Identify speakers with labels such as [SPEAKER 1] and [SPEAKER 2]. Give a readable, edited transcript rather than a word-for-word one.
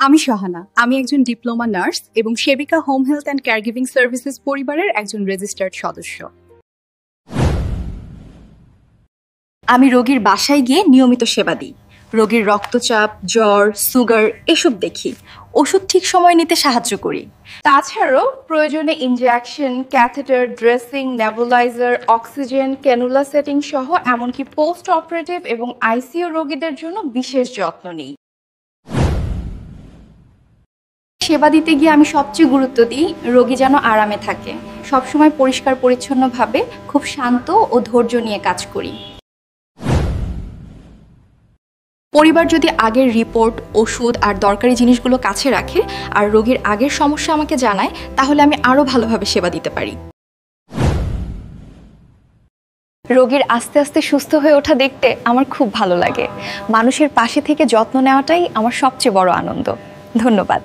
[SPEAKER 1] আমি সহানা। আমি একজন ডিপ্লোমা নার্স এবং সেবিকা home health and care giving services পরিবারের একজন রেজিস্টার্ড সদস্য। আমি রোগীর বাসায় গিয়ে নিয়মিত সেবা দিই। রোগীর রক্তচাপ, জ্বর, সুগার এসব দেখি। ওষুধ ঠিক সময় নিতে সাহায্য করি। তাছাড়াও প্রয়োজনে injection, catheter, dressing, nebuliser, oxygen, cannula setting সহ এমনকি পোস্ট অপারেটিভ এবং আইসিইউ রোগীদের জন্য বিশেষ যত্ন নিই। সেবা দিতে গিয়ে আমি সবচেয়ে গুরুত্ব দিই রোগী যেন আরামে থাকে। সবসময় পরিষ্কার পরিচ্ছন্নভাবে খুব শান্ত ও ধৈর্য নিয়ে কাজ করি। পরিবার যদি আগের রিপোর্ট, ওষুধ আর দরকারি জিনিসগুলো কাছে রাখে আর রোগীর আগের সমস্যা আমাকে জানায়, তাহলে আমি আরও ভালোভাবে সেবা দিতে পারি। রোগীর আস্তে আস্তে সুস্থ হয়ে ওঠা দেখতে আমার খুব ভালো লাগে। মানুষের পাশে থেকে যত্ন নেওয়াটাই আমার সবচেয়ে বড় আনন্দ। ধন্যবাদ।